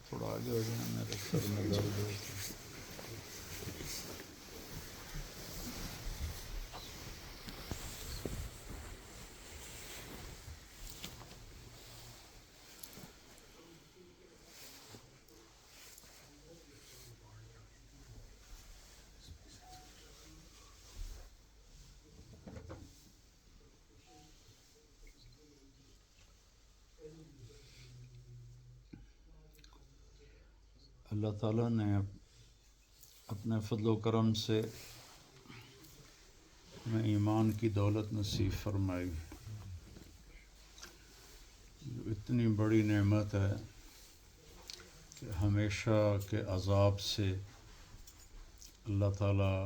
تھوڑا آگے ہو جائیں، میرے سر میں درد ہے۔ اللہ تعالیٰ نے اپنے فضل و کرم سے ہمیں ایمان کی دولت نصیب فرمائی، جو اتنی بڑی نعمت ہے کہ ہمیشہ کے عذاب سے اللہ تعالیٰ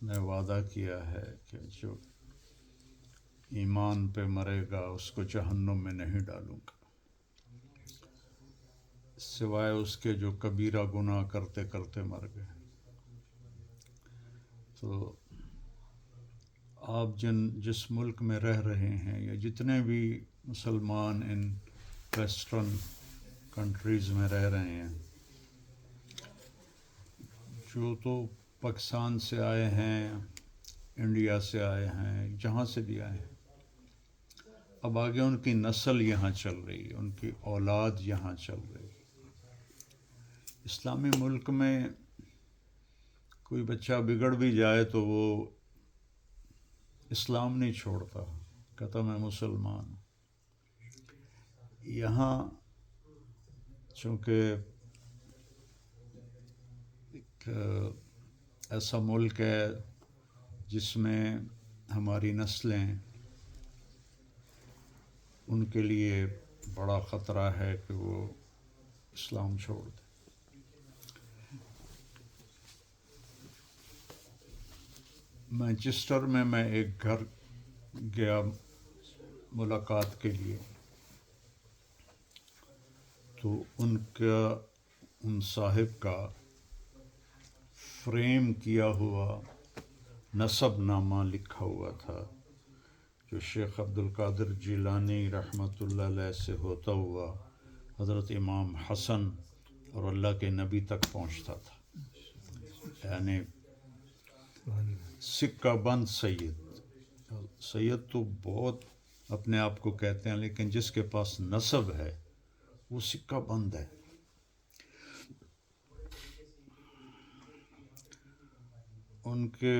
نے وعدہ کیا ہے کہ جو ایمان پہ مرے گا اس کو جہنم میں نہیں ڈالوں گا، سوائے اس کے جو کبیرہ گناہ کرتے کرتے مر گئے۔ تو آپ جس ملک میں رہ رہے ہیں یا جتنے بھی مسلمان ان ویسٹرن کنٹریز میں رہ رہے ہیں، جو تو پاکستان سے آئے ہیں، انڈیا سے آئے ہیں، جہاں سے بھی آئے ہیں، اب آگے ان کی نسل یہاں چل رہی ہے، ان کی اولاد یہاں چل رہی ہے۔ اسلامی ملک میں کوئی بچہ بگڑ بھی جائے تو وہ اسلام نہیں چھوڑتا، کہتا میں مسلمان ہوں۔ یہاں چونکہ ایک ایسا ملک ہے جس میں ہماری نسلیں، ان کے لیے بڑا خطرہ ہے کہ وہ اسلام چھوڑ دیں۔ مانچسٹر میں ایک گھر گیا ملاقات کے لیے، تو ان صاحب کا فریم کیا ہوا نسب نامہ لکھا ہوا تھا، جو شیخ عبد القادر جیلانی رحمۃ اللہ علیہ سے ہوتا ہوا حضرت امام حسن اور اللہ کے نبی تک پہنچتا تھا، یعنی سکہ بند سید۔ سید تو بہت اپنے آپ کو کہتے ہیں، لیکن جس کے پاس نسب ہے وہ سکہ بند ہے۔ ان کے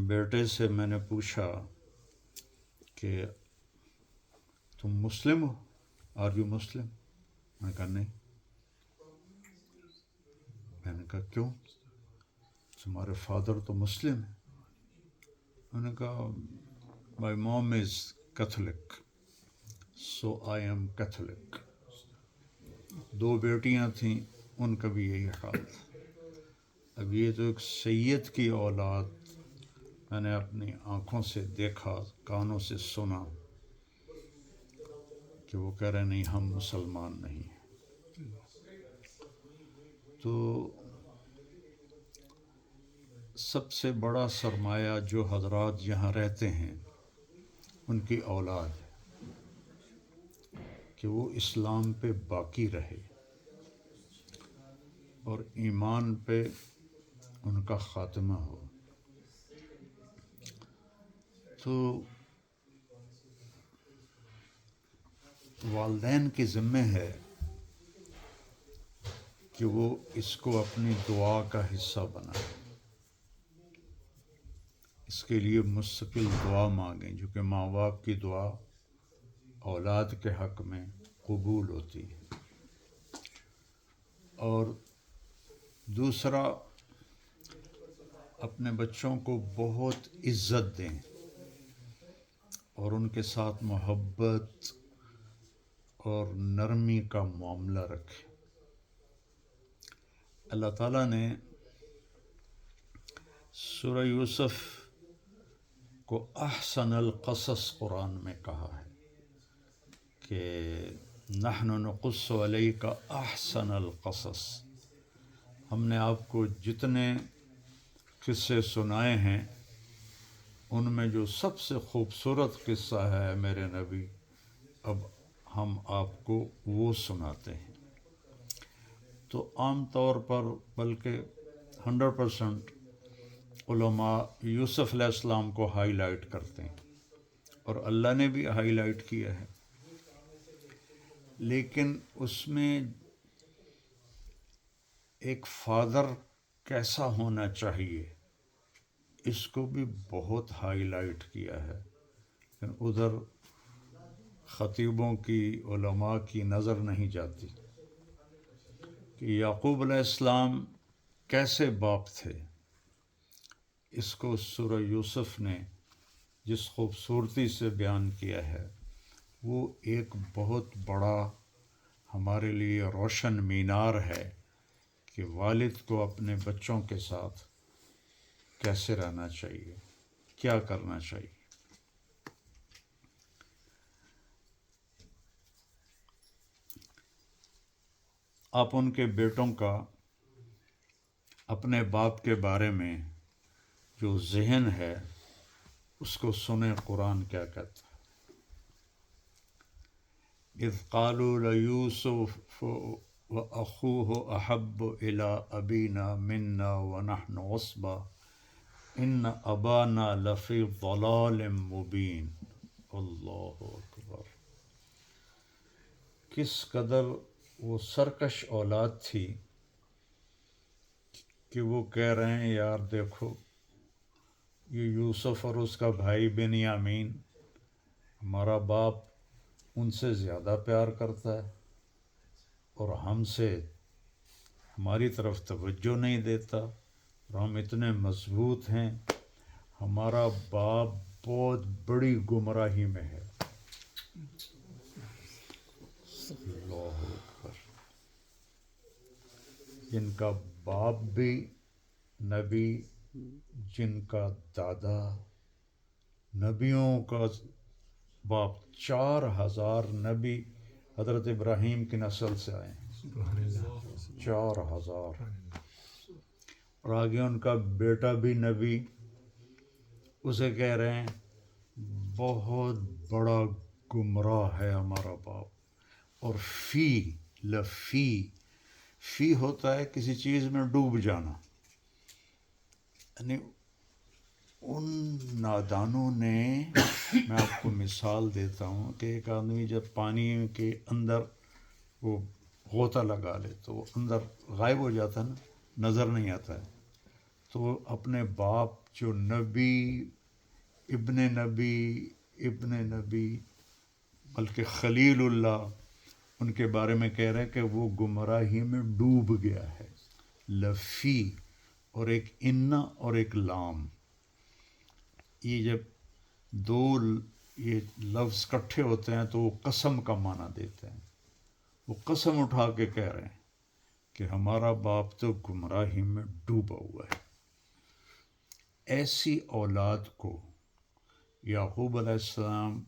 بیٹے سے میں نے پوچھا کہ تم مسلم ہو؟ آر یو مسلم؟ میں نے کہا نہیں۔ میں نے کہا کیوں؟ تمہارے فادر تو مسلم ہیں۔ میں نے کہا my mom is Catholic so I am Catholic. 2 بیٹیاں تھیں، ان کا بھی یہی حال تھا۔ اب یہ تو ایک سید کی اولاد میں نے اپنی آنکھوں سے دیکھا، کانوں سے سنا کہ وہ کہہ رہے نہیں ہم مسلمان نہیں ہیں۔ تو سب سے بڑا سرمایہ جو حضرات یہاں رہتے ہیں ان کی اولاد ہے، کہ وہ اسلام پہ باقی رہے اور ایمان پہ ان کا خاتمہ ہو۔ تو والدین کے ذمہ ہے کہ وہ اس کو اپنی دعا کا حصہ بنائیں، اس کے لیے مستقل دعا مانگیں، جو کہ ماں باپ کی دعا اولاد کے حق میں قبول ہوتی ہے۔ اور دوسرا، اپنے بچوں کو بہت عزت دیں اور ان کے ساتھ محبت اور نرمی کا معاملہ رکھیں۔ اللہ تعالیٰ نے سورہ یوسف کو احسن القصص قرآن میں کہا ہے کہ نحن نقص علیک احسن القصص، ہم نے آپ کو جتنے قصے سنائے ہیں ان میں جو سب سے خوبصورت قصہ ہے میرے نبی، اب ہم آپ کو وہ سناتے ہیں۔ تو عام طور پر بلکہ 100% علماء یوسف علیہ السلام کو ہائی لائٹ کرتے ہیں، اور اللہ نے بھی ہائی لائٹ کیا ہے، لیکن اس میں ایک فادر کیسا ہونا چاہیے اس کو بھی بہت ہائی لائٹ کیا ہے، لیکن ادھر خطیبوں کی، علماء کی نظر نہیں جاتی کہ یعقوب علیہ السلام کیسے باپ تھے۔ اس کو سورہ یوسف نے جس خوبصورتی سے بیان کیا ہے وہ ایک بہت بڑا ہمارے لیے روشن مینار ہے کہ والد کو اپنے بچوں کے ساتھ کیسے رہنا چاہیے، کیا کرنا چاہیے۔ آپ ان کے بیٹوں کا اپنے باپ کے بارے میں جو ذہن ہے اس کو سنیں، قرآن کیا کہتا ہے۔ اذ قالوا لیوسف واخوہ احب الی ابینا منا ونحن عصبہ ان ابانا لفی ضلال مبین۔ اللہ اکبر، کس قدر وہ سرکش اولاد تھی کہ وہ کہہ رہے ہیں یار دیکھو یہ یوسف اور اس کا بھائی بنیامین، ہمارا باپ ان سے زیادہ پیار کرتا ہے اور ہم سے ہماری طرف توجہ نہیں دیتا، اور ہم اتنے مضبوط ہیں، ہمارا باپ بہت بڑی گمراہی میں ہے۔ اللہ اکبر، جن کا باپ بھی نبی، جن کا دادا نبیوں کا باپ، 4000 نبی حضرت ابراہیم کی نسل سے آئے ہیں، 4000، اور آگے ان کا بیٹا بھی نبی، اسے کہہ رہے ہیں بہت بڑا گمراہ ہے ہمارا باپ۔ اور فی ہوتا ہے کسی چیز میں ڈوب جانا، یعنی ان نادانوں نے، میں آپ کو مثال دیتا ہوں کہ ایک آدمی جب پانی کے اندر وہ غوطہ لگا لے تو وہ اندر غائب ہو جاتا ہے نا، نظر نہیں آتا ہے، تو وہ اپنے باپ جو نبی ابن نبی بلکہ خلیل اللہ، ان کے بارے میں کہہ رہے ہیں کہ وہ گمراہی میں ڈوب گیا ہے۔ لفی، اور ایک انا اور ایک لام، یہ جب دو یہ لفظ کٹھے ہوتے ہیں تو وہ قسم کا معنی دیتے ہیں۔ وہ قسم اٹھا کے کہہ رہے ہیں کہ ہمارا باپ تو گمراہی میں ڈوبا ہوا ہے۔ ایسی اولاد کو یعقوب علیہ السلام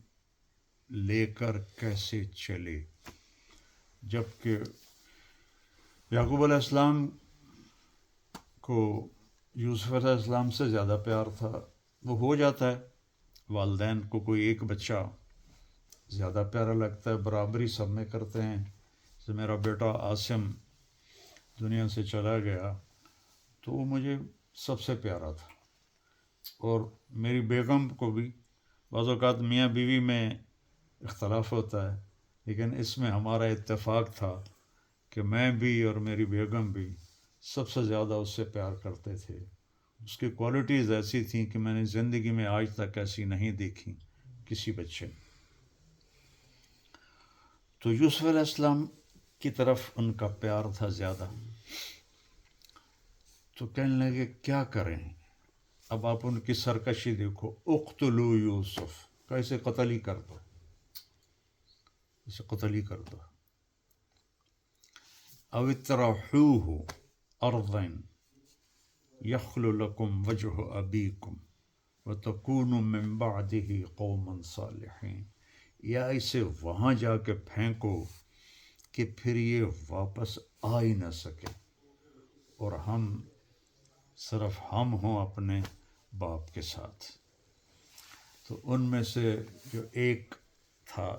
لے کر کیسے چلے، جبکہ یعقوب علیہ السلام کو یوسف علیہ السلام سے زیادہ پیار تھا۔ وہ ہو جاتا ہے، والدین کو کوئی ایک بچہ زیادہ پیارا لگتا ہے، برابری سب میں کرتے ہیں۔ جیسے میرا بیٹا عاصم دنیا سے چلا گیا تو وہ مجھے سب سے پیارا تھا، اور میری بیگم کو بھی۔ بعض اوقات میاں بیوی میں اختلاف ہوتا ہے، لیکن اس میں ہمارا اتفاق تھا کہ میں بھی اور میری بیگم بھی سب سے زیادہ اس سے پیار کرتے تھے۔ اس کی کوالٹیز ایسی تھیں کہ میں نے زندگی میں آج تک ایسی نہیں دیکھی کسی بچے میں۔ تو یوسف علیہ السلام کی طرف ان کا پیار تھا زیادہ، تو کہنے لگے کیا کریں؟ اب آپ ان کی سرکشی دیکھو، اقتلوا یوسف، کہ اسے قتل ہی کر دو، اسے قتل ہی کر دو، او اطرحوہ ارضا یخل لکم وجہ ابیکم وتکونوا من بعدہ قوما صالحین، یا اسے وہاں جا کے پھینکو کہ پھر یہ واپس آ ہی نہ سکے، اور صرف ہم ہوں اپنے باپ کے ساتھ۔ تو ان میں سے جو ایک تھا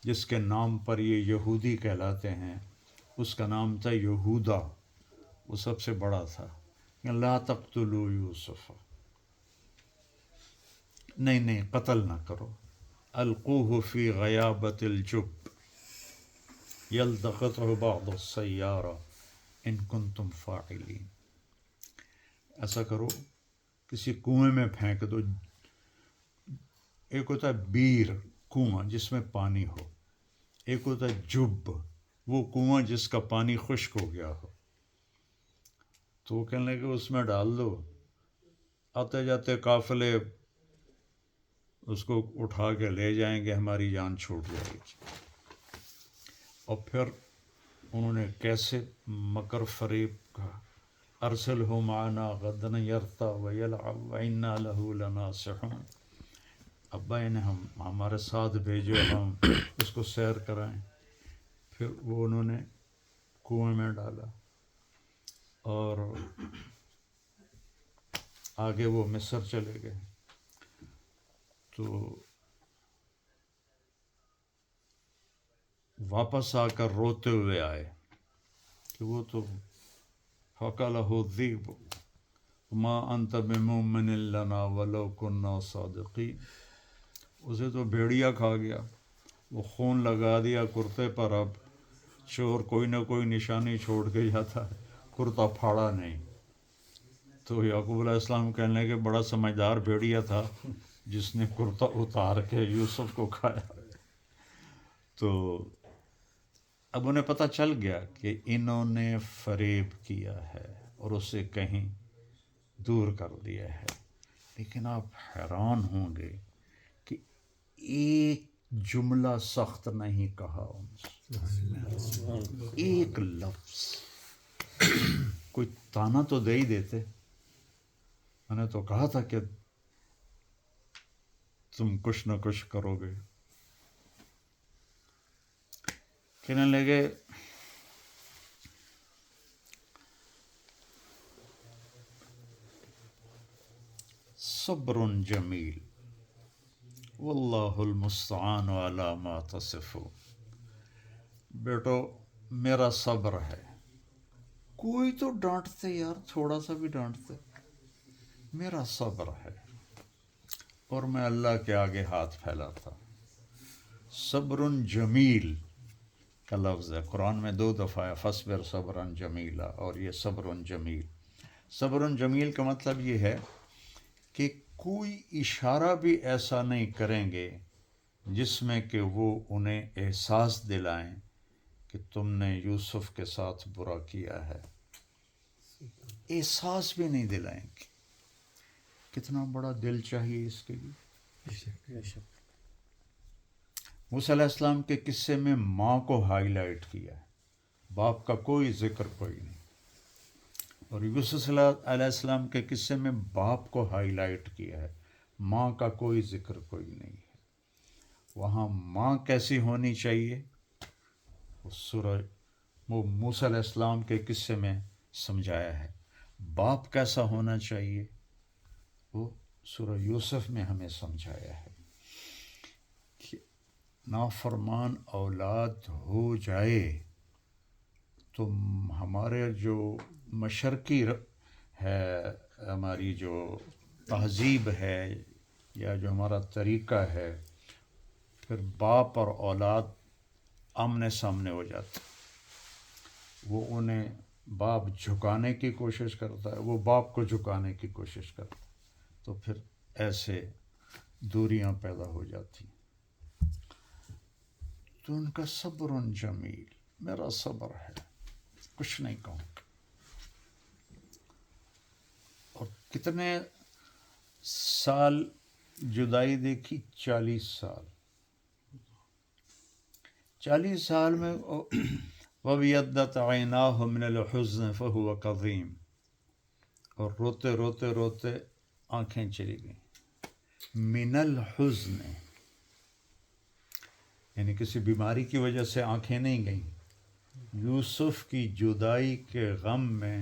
جس کے نام پر یہ یہودی کہلاتے ہیں، اس کا نام تھا یہودا، وہ سب سے بڑا تھا. لا تقتلوا یوسف، نہیں قتل نہ کرو. القوہ فی غیابت الجب یلتقطہ بعض السیارہ ان کنتم فاعلین. ایسا کرو کسی کنویں میں پھینک دو. ایک ہوتا ہے بیر، کنواں جس میں پانی ہو، ایک ہوتا ہے جب، وہ کنواں جس کا پانی خشک ہو گیا ہو. تو وہ کہنے لگے اس میں ڈال دو، آتے جاتے قافلے اس کو اٹھا کے لے جائیں گے، ہماری جان چھوٹ جائے گی. اور پھر انہوں نے کیسے مکر فریب کا، ارسلہ معنا غدا یرتع ویلعب وإنا لہ لناصحون. ابا انہیں ہمارے ساتھ بھیجو، ہم اس کو سیر کرائیں. پھر وہ انہوں نے کنویں میں ڈالا اور آگے وہ مصر چلے گئے. تو واپس آ کر روتے ہوئے آئے کہ وہ تو فَقَلَهُ الذِّئْبُ وَمَا أَنْتَ بِمُؤْمِنٍ لَنَا وَلَوْ كُنَّا صَادِقِينَ. اسے تو بھیڑیا کھا گیا، وہ خون لگا دیا کرتے پر. اب چور کوئی نہ کوئی نشانی چھوڑ کے جاتا ہے، کرتا پھاڑا نہیں. تو یعقوب علیہ السلام کہنے کہ بڑا سمجھدار بھیڑیا تھا جس نے کرتا اتار کے یوسف کو کھایا. تو اب انہیں پتہ چل گیا کہ انہوں نے فریب کیا ہے اور اسے کہیں دور کر دیا ہے. لیکن آپ حیران ہوں گے کہ ایک جملہ سخت نہیں کہا ان سے، ایک لفظ. کوئی تانا تو دے ہی دیتے. میں نے تو کہا تھا کہ تم کچھ نہ کچھ کرو گے. کہنے لگے صبر جمیل واللہ المستعان علی ما تصفون. بیٹو میرا صبر ہے. کوئی تو ڈانٹتے یار، تھوڑا سا بھی ڈانٹتے. میرا صبر ہے اور میں اللہ کے آگے ہاتھ پھیلاتا. صبر جمیل کا لفظ ہے قرآن میں 2 دفعہ ہے، فصبر صبرا جمیلا، اور یہ صبر جمیل. صبر جمیل کا مطلب یہ ہے کہ کوئی اشارہ بھی ایسا نہیں کریں گے جس میں کہ وہ انہیں احساس دلائیں کہ تم نے یوسف کے ساتھ برا کیا ہے. احساس بھی نہیں دلائیں گے. کتنا بڑا دل چاہیے اس کے لیے. موسیٰ علیہ السلام کے قصے میں ماں کو ہائی لائٹ کیا ہے، باپ کا کوئی ذکر کوئی نہیں. اور یوسف علیہ السلام کے قصے میں باپ کو ہائی لائٹ کیا ہے، ماں کا کوئی ذکر کوئی نہیں ہے. وہاں ماں کیسی ہونی چاہیے وہ موسیٰ علیہ السلام کے قصے میں سمجھایا ہے. باپ کیسا ہونا چاہیے وہ سورہ یوسف میں ہمیں سمجھایا ہے. کہ نافرمان اولاد ہو جائے تو ہمارے جو مشرقی ہے، ہماری جو تہذیب ہے یا جو ہمارا طریقہ ہے، پھر باپ اور اولاد آمنے سامنے ہو جاتے. وہ انہیں باپ جھکانے کی کوشش کرتا ہے، وہ باپ کو جھکانے کی کوشش کرتا ہے. تو پھر ایسے دوریاں پیدا ہو جاتی. تو ان کا صبر جمیل، میرا صبر ہے، کچھ نہیں کہوں. اور کتنے سال جدائی دیکھی؟ 40 سال. 40 سال میں وَبِيَضَّتْ عَيْنَاهُ مِنَ الْحُزْنِ فَهُوَ كَظِيمٌ. اور روتے روتے روتے آنکھیں چلی گئیں. من الحزن یعنی کسی بیماری کی وجہ سے آنکھیں نہیں گئیں، یوسف کی جدائی کے غم میں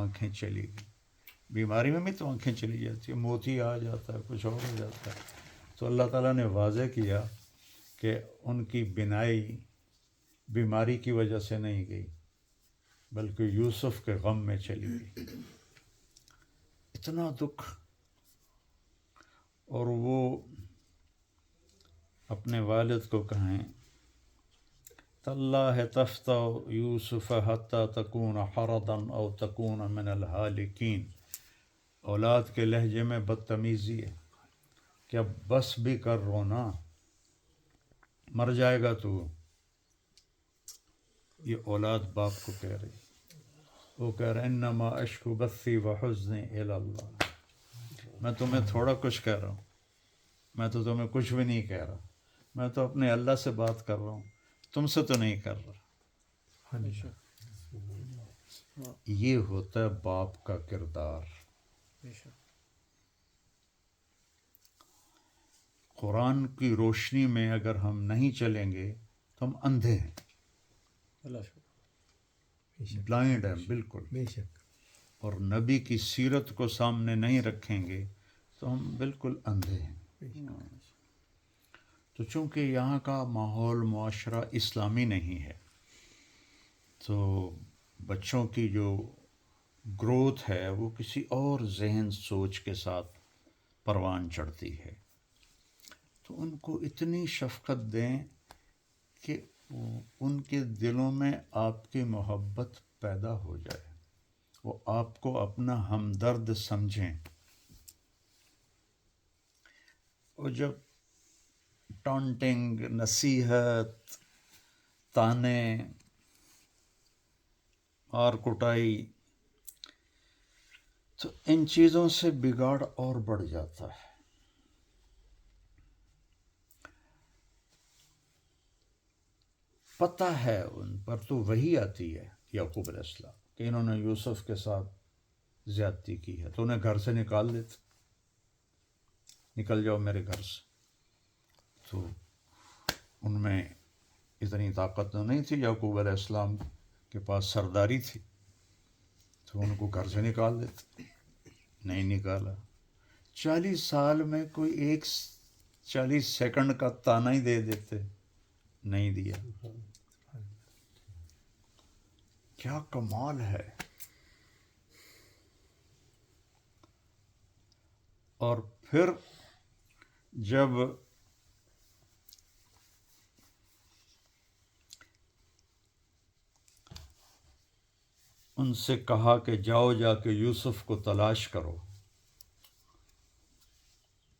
آنکھیں چلی گئیں. بیماری میں بھی تو آنکھیں چلی جاتی ہیں، موتی آ جاتا ہے، کچھ اور ہو جاتا ہے. تو اللہ تعالیٰ نے واضح کیا کہ ان کی بینائی بیماری کی وجہ سے نہیں گئی بلکہ یوسف کے غم میں چلی گئی. اتنا دکھ. اور وہ اپنے والد کو کہیں تاللہ تفتح یوسف حتی تکون حردا او تکون من الہالکین. اولاد کے لہجے میں بدتمیزی ہے کہ اب بس بھی کر رونا، مر جائے گا تو. یہ اولاد باپ کو کہہ رہی. وہ کہہ رہے انما اشکو بثی وحزنی الی اللہ. میں تمہیں تھوڑا کچھ کہہ رہا ہوں، میں تو تمہیں کچھ بھی نہیں کہہ رہا، میں تو اپنے اللہ سے بات کر رہا ہوں، تم سے تو نہیں کر رہا. یہ ہوتا ہے باپ کا کردار. قرآن کی روشنی میں اگر ہم نہیں چلیں گے تو ہم اندھے ہیں، بلائنڈ ہیں بالکل. بے شک. اور نبی کی سیرت کو سامنے نہیں رکھیں گے تو ہم بالکل اندھے ہیں. تو چونکہ یہاں کا ماحول معاشرہ اسلامی نہیں ہے تو بچوں کی جو گروتھ ہے وہ کسی اور ذہن سوچ کے ساتھ پروان چڑھتی ہے. تو ان کو اتنی شفقت دیں کہ ان کے دلوں میں آپ کی محبت پیدا ہو جائے، وہ آپ کو اپنا ہمدرد سمجھیں. اور جب ٹانٹنگ، نصیحت، تانے، اور کٹائی، تو ان چیزوں سے بگاڑ اور بڑھ جاتا ہے. پتہ ہے ان پر تو وہی آتی ہے یعقوب علیہ السلام کہ انہوں نے یوسف کے ساتھ زیادتی کی ہے تو انہیں گھر سے نکال دیتے، نکل جاؤ میرے گھر سے. تو ان میں اتنی طاقت تو نہیں تھی، یعقوب علیہ السلام کے پاس سرداری تھی تو ان کو گھر سے نکال دیتے. نہیں نکالا. 40 سال میں کوئی ایک 40 سیکنڈ کا تانا ہی دے دیتے، نہیں دیا. کیا کمال ہے. اور پھر جب ان سے کہا کہ جاؤ جا کے یوسف کو تلاش کرو،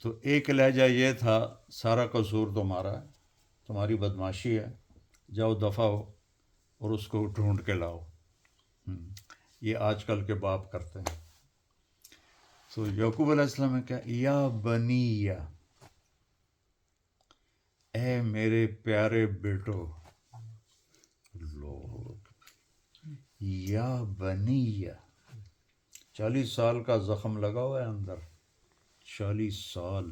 تو ایک لہجہ یہ تھا سارا قصور تمہارا ہے، تمہاری بدماشی ہے، جاؤ دفع ہو اور اس کو ڈھونڈ کے لاؤ. یہ آج کل کے باپ کرتے ہیں. تو یعقوب علیہ السلام نے کہا یا بنی، اے میرے پیارے بیٹو. لوگ یا بنی، 40 سال کا زخم لگا ہوا ہے اندر، 40 سال.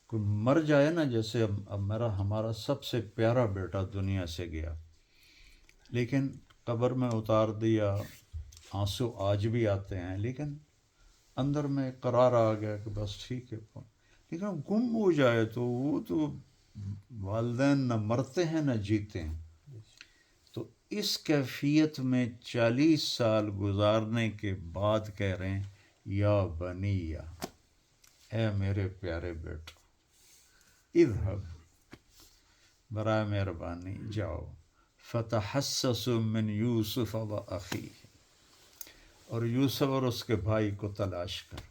کوئی مر جائے نا، جیسے اب ہمارا سب سے پیارا بیٹا دنیا سے گیا، لیکن قبر میں اتار دیا، آنسو آج بھی آتے ہیں، لیکن اندر میں قرار آ گیا کہ بس ٹھیک ہے. لیکن گم ہو جائے تو وہ تو والدین نہ مرتے ہیں نہ جیتے ہیں. تو اس کیفیت میں 40 سال گزارنے کے بعد کہہ رہے ہیں یا بنی، اے میرے پیارے بیٹو، اذهب، برائے مہربانی جاؤ، فتحسسوا من یوسف و اخیہ، اور یوسف اور اس کے بھائی کو تلاش کر.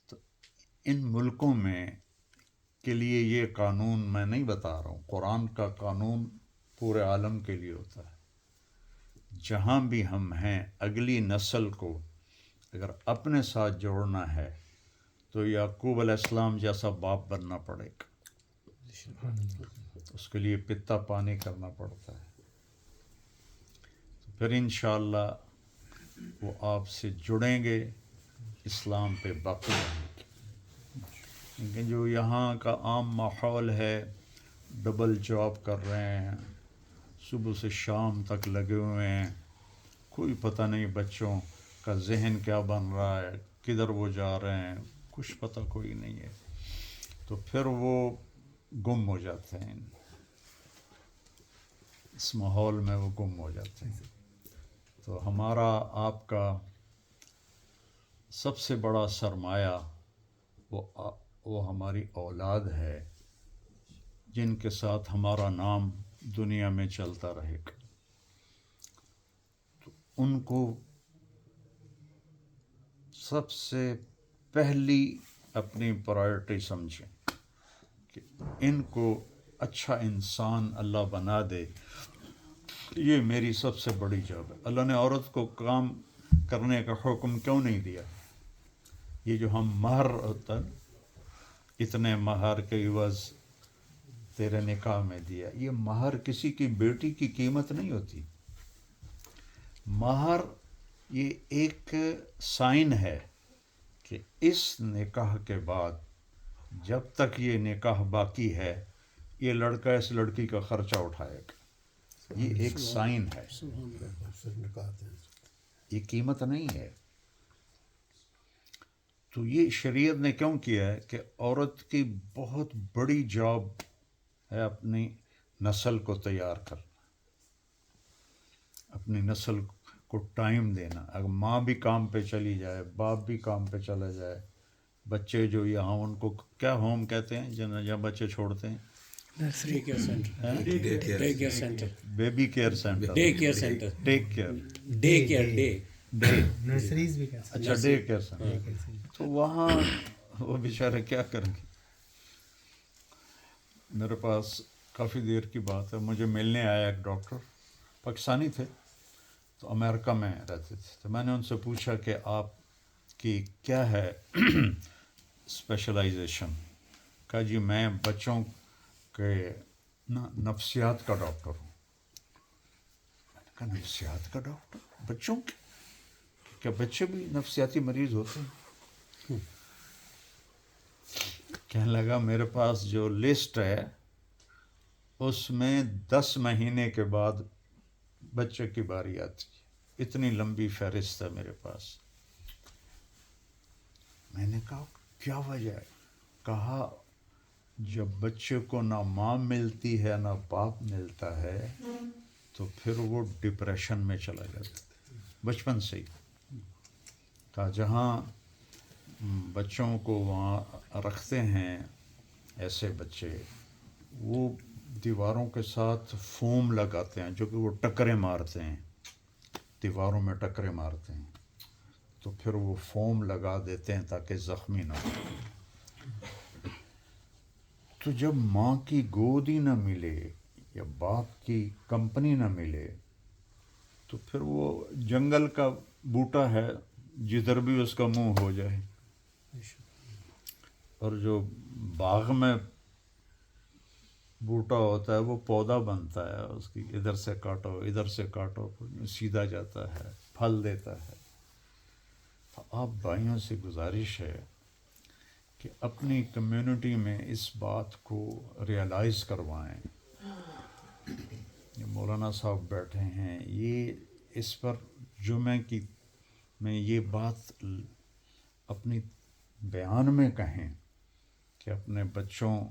تو ان ملکوں میں کے لیے یہ قانون میں نہیں بتا رہا ہوں، قرآن کا قانون پورے عالم کے لیے ہوتا ہے. جہاں بھی ہم ہیں اگلی نسل کو اگر اپنے ساتھ جوڑنا ہے تو یعقوب علیہ السلام جیسا باپ بننا پڑے گا. اس کے لیے پتا پانی کرنا پڑتا ہے. تو پھر انشاءاللہ وہ آپ سے جڑیں گے، اسلام پہ باقی رہیں گے. لیکن جو یہاں کا عام ماحول ہے، ڈبل جاب کر رہے ہیں، صبح سے شام تک لگے ہوئے ہیں، کوئی پتہ نہیں بچوں کا ذہن کیا بن رہا ہے، کدھر وہ جا رہے ہیں، کچھ پتہ کوئی نہیں ہے، تو پھر وہ گم ہو جاتے ہیں، اس ماحول میں وہ گم ہو جاتے ہیں. تو ہمارا آپ کا سب سے بڑا سرمایہ وہ ہماری اولاد ہے، جن کے ساتھ ہمارا نام دنیا میں چلتا رہے گا. تو ان کو سب سے پہلی اپنی پرائرٹی سمجھیں کہ ان کو اچھا انسان اللہ بنا دے. یہ میری سب سے بڑی جاب ہے. اللہ نے عورت کو کام کرنے کا حکم کیوں نہیں دیا؟ یہ جو ہم مہر ہوتا ہے، اتنے مہر کے عوض تیرے نکاح میں دیا، یہ مہر کسی کی بیٹی کی قیمت نہیں ہوتی. مہر یہ ایک سائن ہے کہ اس نکاح کے بعد جب تک یہ نکاح باقی ہے یہ لڑکا اس لڑکی کا خرچہ اٹھائے گا. یہ ایک سائن ہے، یہ قیمت نہیں ہے. تو یہ شریعت نے کیوں کیا ہے کہ عورت کی بہت بڑی جاب ہے اپنی نسل کو تیار کرنا، اپنی نسل کو ٹائم دینا. اگر ماں بھی کام پہ چلی جائے، باپ بھی کام پہ چلا جائے، بچے جو یہاں ان کو کیا ہوم کہتے ہیں جہاں بچے چھوڑتے ہیں؟ Nursery care centre, day care centre, baby care centre, day care centre, take care, day care, day nurseries بھی کہہ سکتے اچھا ڈے کیئر سینٹر. تو وہاں وہ بیچارے کیا کریں گے؟ میرے پاس کافی دیر کی بات ہے، مجھے ملنے آیا ایک ڈاکٹر، پاکستانی تھے تو امریکہ میں رہتے تھے. تو میں نے ان سے پوچھا کہ آپ کی کیا ہے اسپیشلائزیشن؟ کہا جی میں بچوں کے نفسیات کا ڈاکٹر ہوں. میں نے کہا نفسیات کا ڈاکٹر بچوں کے؟ کیا بچے بھی نفسیاتی مریض ہوتے ہیں؟ کہنے لگا میرے پاس جو لسٹ ہے اس میں 10 مہینے کے بعد بچے کی باری آتی ہے، اتنی لمبی فہرست ہے میرے پاس. میں نے کہا کیا وجہ ہے؟ کہا جب بچے کو نہ ماں ملتی ہے نہ باپ ملتا ہے تو پھر وہ ڈپریشن میں چلا جاتا ہے بچپن سے ہی. کہا جہاں بچوں کو وہاں رکھتے ہیں ایسے بچے، وہ دیواروں کے ساتھ فوم لگاتے ہیں جو کہ وہ ٹکریں مارتے ہیں، دیواروں میں ٹکریں مارتے ہیں، تو پھر وہ فوم لگا دیتے ہیں تاکہ زخمی نہ ہو. تو جب ماں کی گود ہی نہ ملے یا باپ کی کمپنی نہ ملے تو پھر وہ جنگل کا بوٹا ہے، جدھر بھی اس کا منہ ہو جائے. اور جو باغ میں بوٹا ہوتا ہے وہ پودا بنتا ہے، اس کی ادھر سے کاٹو ادھر سے کاٹو سیدھا جاتا ہے، پھل دیتا ہے. تو آپ بھائیوں سے گزارش ہے کہ اپنی کمیونٹی میں اس بات کو ریئلائز کروائیں. یہ مولانا صاحب بیٹھے ہیں، یہ اس پر جمعہ کی میں یہ بات اپنی بیان میں کہیں کہ اپنے بچوں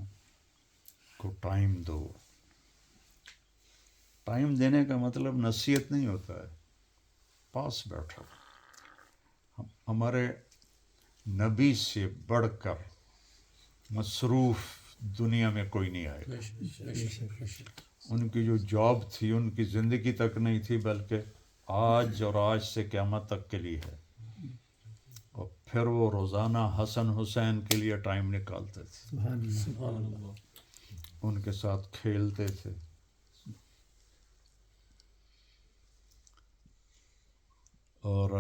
کو ٹائم دو. ٹائم دینے کا مطلب نصیحت نہیں ہوتا ہے، پاس بیٹھو. ہمارے نبی سے بڑھ کر مصروف دنیا میں کوئی نہیں آئے گا. ان کی جو جاب تھی ان کی زندگی تک نہیں تھی، بلکہ آج اور آج سے قیامت تک کے لیے ہے. اور پھر وہ روزانہ حسن حسین کے لیے ٹائم نکالتے تھے، سبحان اللہ، ان کے ساتھ کھیلتے تھے. اور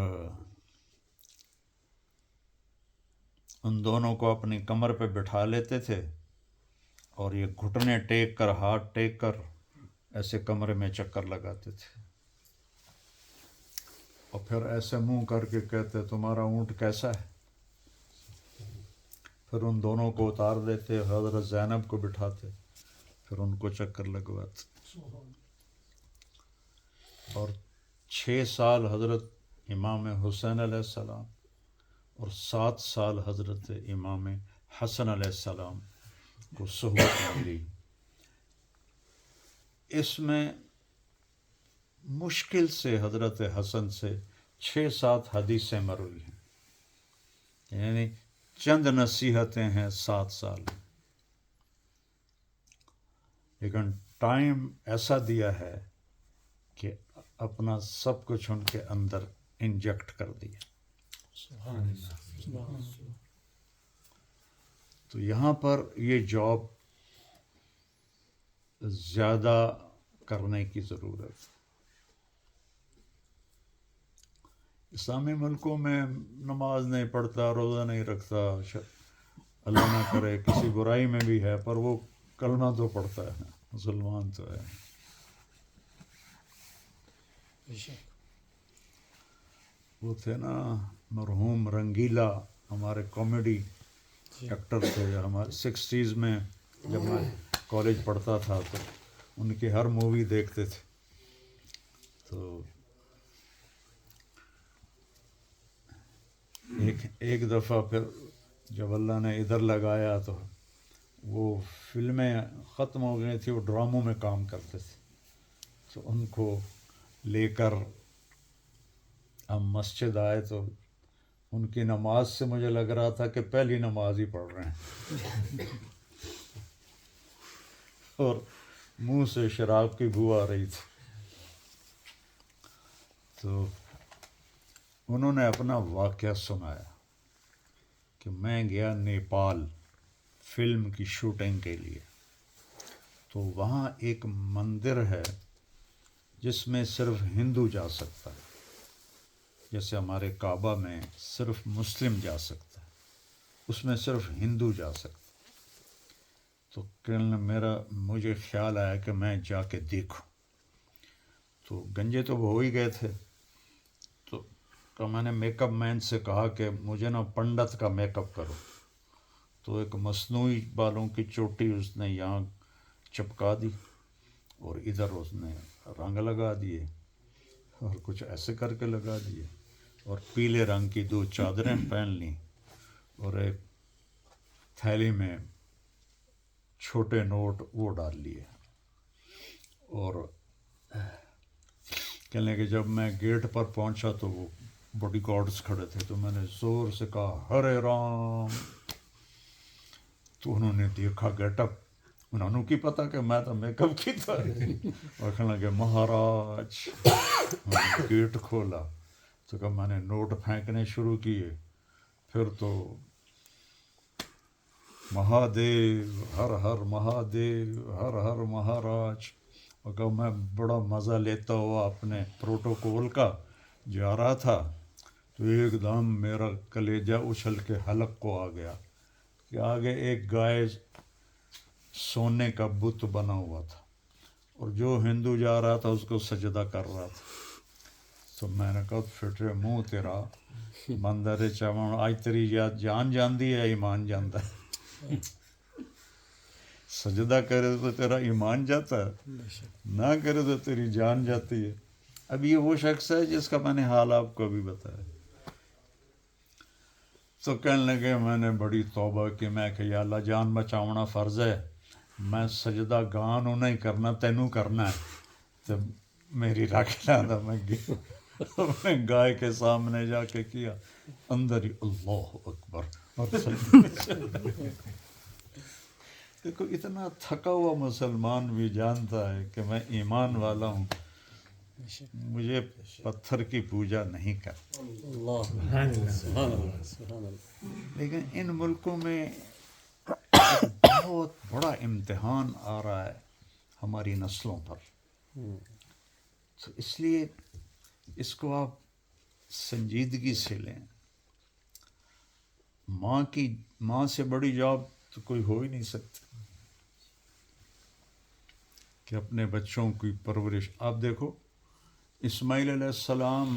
ان دونوں کو اپنی کمر پہ بٹھا لیتے تھے اور یہ گھٹنے ٹیک کر ہاتھ ٹیک کر ایسے کمرے میں چکر لگاتے تھے. اور پھر ایسے منہ کر کے کہتے تمہارا اونٹ کیسا ہے؟ پھر ان دونوں کو اتار دیتے، حضرت زینب کو بٹھاتے، پھر ان کو چکر لگواتے. اور 6 سال حضرت امام حسین علیہ السلام اور 7 سال حضرت امام حسن علیہ السلام کو صحبت ملی. اس میں مشکل سے حضرت حسن سے 6-7 حدیثیں مروی ہیں، یعنی چند نصیحتیں ہیں 7 سال، لیکن ٹائم ایسا دیا ہے کہ اپنا سب کچھ ان کے اندر انجیکٹ کر دیا. تو یہاں پر یہ جاب زیادہ کرنے کی ضرورت. اسلامی ملکوں میں نماز نہیں پڑھتا، روزہ نہیں رکھتا، اللہ نہ کرے کسی برائی میں بھی ہے، پر وہ کلمہ تو پڑھتا ہے، مسلمان تو ہے. وہ تھے نا مرحوم رنگیلا، ہمارے کامیڈی ایکٹر تھے ہمارے 60s میں. جب میں کالج پڑھتا تھا تو ان کی ہر مووی دیکھتے تھے. تو ایک دفعہ پھر جب اللہ نے ادھر لگایا تو وہ فلمیں ختم ہو گئی تھی، وہ ڈراموں میں کام کرتے تھے. تو ان کو لے کر ہم مسجد آئے تو ان کی نماز سے مجھے لگ رہا تھا کہ پہلی نماز ہی پڑھ رہے ہیں اور منہ سے شراب کی بو آ رہی تھی. تو انہوں نے اپنا واقعہ سنایا کہ میں گیا نیپال فلم کی شوٹنگ کے لیے. تو وہاں ایک مندر ہے جس میں صرف ہندو جا سکتا ہے، جیسے ہمارے کعبہ میں صرف مسلم جا سکتا ہے، اس میں صرف ہندو جا سکتا. تو مجھے خیال آیا کہ میں جا کے دیکھوں. تو گنجے تو ہو ہی گئے تھے، تو میں نے میک اپ مین سے کہا کہ مجھے نا پنڈت کا میک اپ کرو. تو ایک مصنوعی بالوں کی چوٹی اس نے یہاں چپکا دی اور ادھر اس نے رنگ لگا دیے اور کچھ ایسے کر کے لگا دیے، اور پیلے رنگ کی 2 چادریں پہن لیں اور ایک تھیلی میں چھوٹے نوٹ وہ ڈال لیے. اور کہنے کہ جب میں گیٹ پر پہنچا تو وہ باڈی گارڈز کھڑے تھے. تو میں نے زور سے کہا ہرے رام. تو انہوں نے دیکھا گیٹ اپ، انہوں نے کی پتا کہ میں تو میک اپ کی تھا، اور کہنے لگے مہاراج. گیٹ کھولا تو کہ میں نے نوٹ پھینکنے شروع کیے. پھر تو مہادیو ہر ہر مہادیو ہر ہر مہاراج. اور کہ میں بڑا مزہ لیتا ہوا اپنے پروٹوکول کا جا رہا تھا تو ایک دم میرا کلیجہ اچھل کے حلق کو آ گیا کہ آگے ایک گائے سونے کا بت بنا ہوا تھا اور جو ہندو جا رہا تھا اس کو سجدہ کر رہا تھا. تو میں نے کہا پھٹے منہ تیرا مندر چاون، آج تیری جان جاندی ہے ایمان جانتا ہے. سجدہ کرے تو تیرا ایمان جاتا ہے، نہ کرے تو تیری جان جاتی ہے. اب یہ وہ شخص ہے جس کا میں نے حال آپ کو بھی بتایا. تو کہنے لگے میں نے بڑی توبہ کی، میں کہ یا اللہ جان بچاؤنا فرض ہے، میں سجدہ گاہ نوں نہیں کرنا، تینوں کرنا ہے. تو میری رکھ لانا. میں گائے کے سامنے جا کے کیا، اندر ہی اللہ اکبر. دیکھو اتنا تھکا ہوا مسلمان بھی جانتا ہے کہ میں ایمان والا ہوں، مجھے پتھر کی پوجا نہیں کرتا. لیکن ان ملکوں میں بہت بڑا امتحان آ رہا ہے ہماری نسلوں پر. تو اس لیے اس کو آپ سنجیدگی سے لیں. ماں سے بڑی جاب تو کوئی ہو ہی نہیں سکتی کہ اپنے بچوں کی پرورش. آپ دیکھو اسماعیل علیہ السلام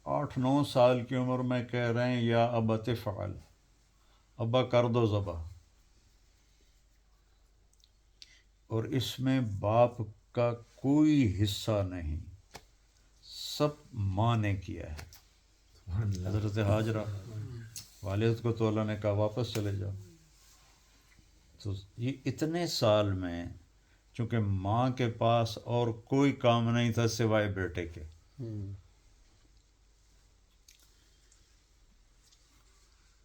8-9 سال کی عمر میں کہہ رہے ہیں یا ابت فعل، ابا کر دو ذبح. اور اس میں باپ کا کوئی حصہ نہیں، سب ماں نے کیا ہے. حضرت حاجرہ والد کو تو اللہ نے کہا واپس چلے جاؤ. تو یہ اتنے سال میں چونکہ ماں کے پاس اور کوئی کام نہیں تھا سوائے بیٹے کے،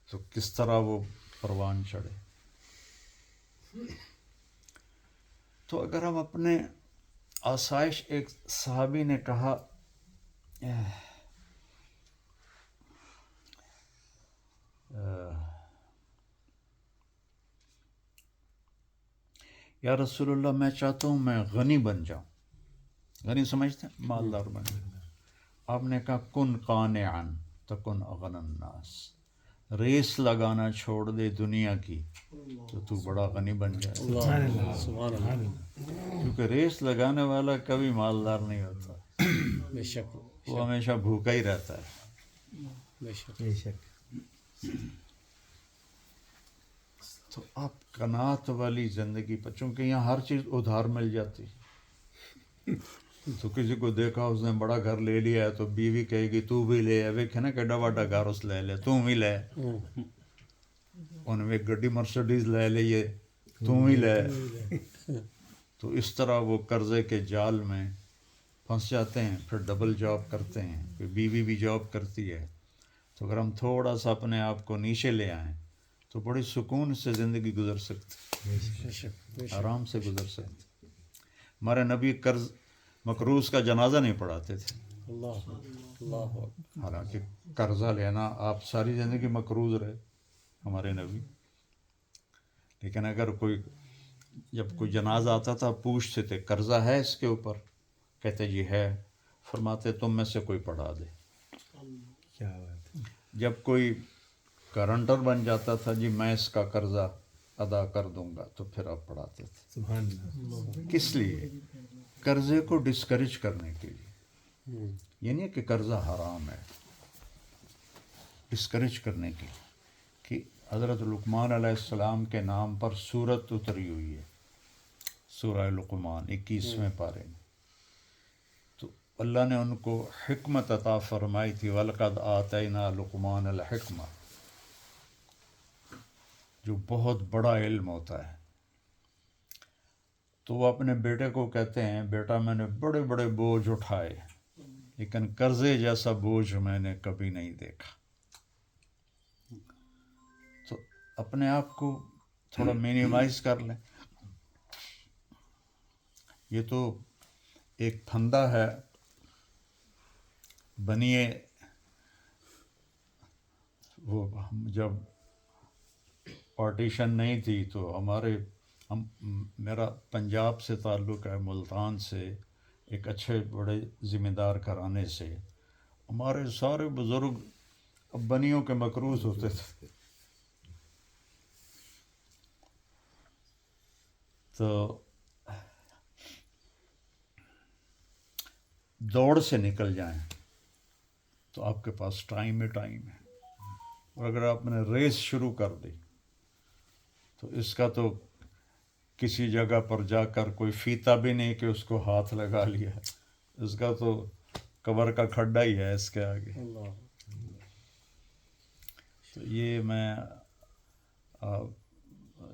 تو کس طرح وہ پروان چڑھے. تو اگر ہم اپنے آسائش، ایک صحابی نے کہا یا رسول اللہ میں چاہتا ہوں میں غنی بن جاؤں. غنی سمجھتے ہیں مالدار بن جاؤں. آپ نے کہا کن قانعا تکن اغنی الناس، ریس لگانا چھوڑ دے دنیا کی تو تو بڑا غنی بن جائے. سبحان اللہ. کیونکہ ریس لگانے والا کبھی مالدار نہیں ہوتا، بے شک، وہ ہمیشہ بھوکا ہی رہتا ہے. بے شک. تو آپ قناعت والی زندگی پر، چونکہ یہاں ہر چیز ادھار مل جاتی ہے. تو کسی کو دیکھا اس نے بڑا گھر لے لیا ہے تو بیوی کہے گی تو بھی لے، ویکھے نا کیڈا واڈا گھر اس لے لے تو بھی لے. انہوں نے گڈی مرسڈیز لے لیے تو بھی لے. تو اس طرح وہ قرضے کے جال میں پھنس جاتے ہیں. پھر ڈبل جاب کرتے ہیں، پھر بیوی بھی جاب کرتی ہے. تو اگر ہم تھوڑا سا اپنے آپ کو نیچے لے آئیں تو بڑی سکون سے زندگی گزر سکتی، آرام سے گزر سکتی. ہمارے نبی قرض مقروض کا جنازہ نہیں پڑھاتے تھے. اللہ حالانکہ قرضہ لینا، آپ ساری زندگی مقروض رہے ہمارے نبی، لیکن اگر جب کوئی جنازہ آتا تھا پوچھتے تھے قرضہ ہے اس کے اوپر، کہتے جی ہے. فرماتے تم میں سے کوئی پڑھا دے. کیا بات ہے. جب کوئی گارنٹر بن جاتا تھا جی میں اس کا قرضہ ادا کر دوں گا، تو پھر آپ پڑھاتے تھے. سبحان اللہ. کس لیے؟ قرضے کو ڈسکریج کرنے کے لیے. یہ نہیں کہ قرضہ حرام ہے، ڈسکریج کرنے کے لیے. کہ حضرت لقمان علیہ السلام کے نام پر سورت اتری ہوئی ہے، سورہ لقمان 21ویں پارے میں. تو اللہ نے ان کو حکمت عطا فرمائی تھی، وَلَقَدْ آتَيْنَا لُقْمَانَ الْحِکْمَةَ، جو بہت بڑا علم ہوتا ہے. تو وہ اپنے بیٹے کو کہتے ہیں بیٹا میں نے بڑے بڑے بوجھ اٹھائے لیکن قرضے جیسا بوجھ میں نے کبھی نہیں دیکھا. تو اپنے آپ کو تھوڑا مینیمائز کر لیں. یہ تو ایک پھندا ہے. بنیے وہ جب پارٹیشن نہیں تھی تو میرا پنجاب سے تعلق ہے، ملتان سے، ایک اچھے بڑے ذمہ دار گھرانے سے. ہمارے سارے بزرگ بنیوں کے مقروض ہوتے تھے. تو دوڑ سے نکل جائیں تو آپ کے پاس ٹائم ہے. اور اگر آپ نے ریس شروع کر دی تو اس کا تو کسی جگہ پر جا کر کوئی فیتا بھی نہیں کہ اس کو ہاتھ لگا لیا، اس کا تو قبر کا کھڈا ہی ہے اس کے آگے. تو یہ میں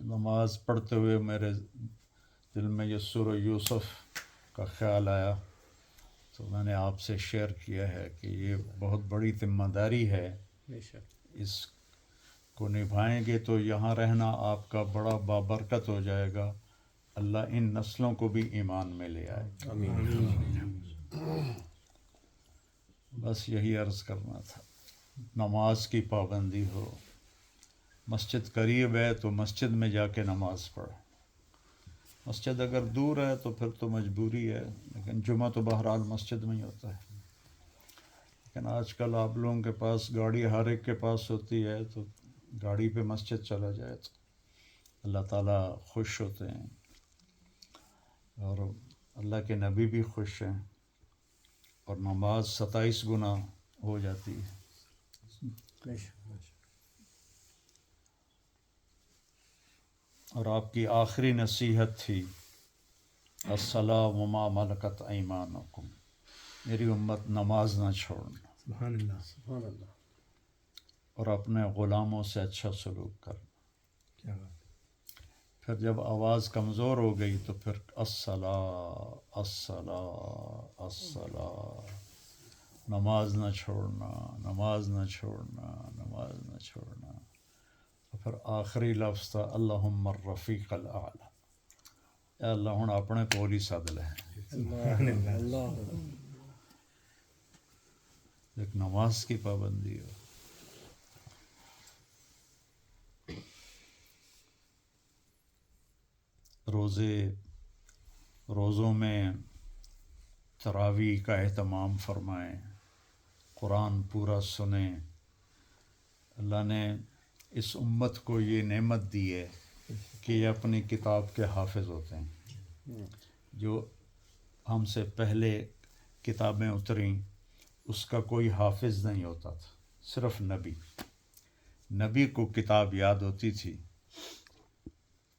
نماز پڑھتے ہوئے میرے دل میں یہ سورہ یوسف کا خیال آیا تو میں نے آپ سے شیئر کیا ہے کہ یہ بہت بڑی ذمہ داری ہے. اس کو نبھائیں گے تو یہاں رہنا آپ کا بڑا بابرکت ہو جائے گا. اللہ ان نسلوں کو بھی ایمان میں لے آئے. بس یہی عرض کرنا تھا. نماز کی پابندی ہو، مسجد قریب ہے تو مسجد میں جا کے نماز پڑھو. مسجد اگر دور ہے تو پھر تو مجبوری ہے، لیکن جمعہ تو بہرحال مسجد میں ہی ہوتا ہے. لیکن آج کل آپ لوگوں کے پاس گاڑی ہر ایک کے پاس ہوتی ہے تو گاڑی پہ مسجد چلا جائے تو اللہ تعالیٰ خوش ہوتے ہیں اور اللہ کے نبی بھی خوش ہیں، اور نماز 27 گنا ہو جاتی ہے. اور آپ کی آخری نصیحت تھی الصلاۃ وما ملکت ایمانکم، میری امت نماز نہ چھوڑنا. سبحان اللہ. سبحان اللہ. اور اپنے غلاموں سے اچھا سلوک کرنا. کیا بات. پھر جب آواز کمزور ہو گئی تو پھر الصلاۃ الصلاۃ الصلاۃ، نماز نہ چھوڑنا، نماز نہ چھوڑنا، نماز نہ چھوڑنا. تو پھر آخری لفظ تھا اللہم الرفیق الاعلی. اے اللہ ہن اپنے کول ہی سد لے. اللہ ایک نماز کی پابندی ہو. روزوں میں تراویح کا اہتمام فرمائیں، قرآن پورا سنیں. اللہ نے اس امت کو یہ نعمت دی ہے کہ یہ اپنی کتاب کے حافظ ہوتے ہیں. جو ہم سے پہلے کتابیں اتریں اس کا کوئی حافظ نہیں ہوتا تھا، صرف نبی کو کتاب یاد ہوتی تھی.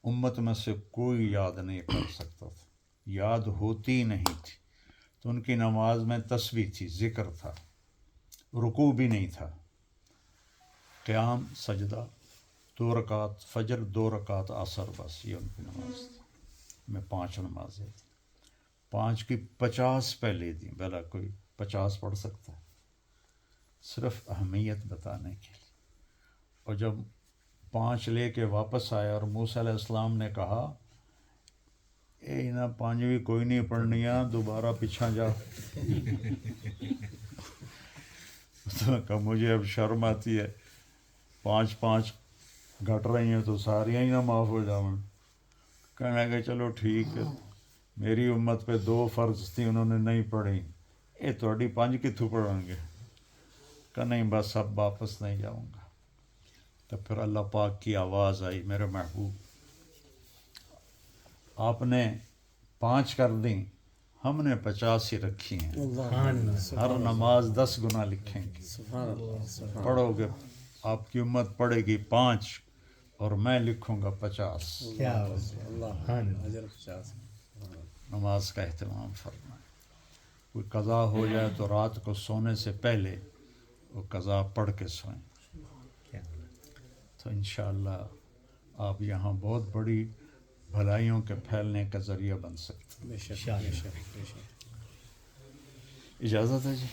امت میں سے کوئی یاد نہیں کر سکتا تھا، یاد ہوتی نہیں تھی. تو ان کی نماز میں تسبیح تھی، ذکر تھا، رکوع بھی نہیں تھا. قیام، سجدہ، 2 رکعت فجر، 2 رکعت عصر، بس یہ ان کی نماز تھی. میں 5 نمازیں تھیں، 5 کی 50 پہلے دیں. بھلا کوئی 50 پڑھ سکتا ہے؟ صرف اہمیت بتانے کے لیے. اور جب 5 لے کے واپس آیا اور موسیٰ علیہ السلام نے کہا اے انہاں 5ویں کوئی نہیں پڑھنی ہے، دوبارہ پیچھا جا. تو میں کہا مجھے اب شرم آتی ہے، 5 گھٹ رہی ہیں تو ساریاں ہی نہ معاف ہو جاؤں. کہنے لگے چلو ٹھیک ہے، میری امت پہ 2 فرض تھی انہوں نے نہیں پڑھی، اے تھوڑی 5 کتھوں پڑھیں گے. کہ نہیں بس اب واپس نہیں جاؤں گا. تو پھر اللہ پاک کی آواز آئی، میرے محبوب آپ نے 5 کر دیں، ہم نے 50 ہی رکھی ہیں. ہر نماز 10 گنا لکھیں گے. سبحان اللہ سبحان پڑھو گے، آپ کی امت پڑھے گی 5 اور میں لکھوں گا 50. کیا بات. اللہ اجر 50. نماز کا اہتمام فرمائیں. کوئی قضا ہو جائے تو رات کو سونے سے پہلے وہ قضا پڑھ کے سوئیں. کیا بات. تو انشاءاللہ آپ یہاں بہت بڑی بھلائیوں کے پھیلنے کا ذریعہ بن سکتے ہیں. بے شک بے شک بے شک. اجازت ہے جی.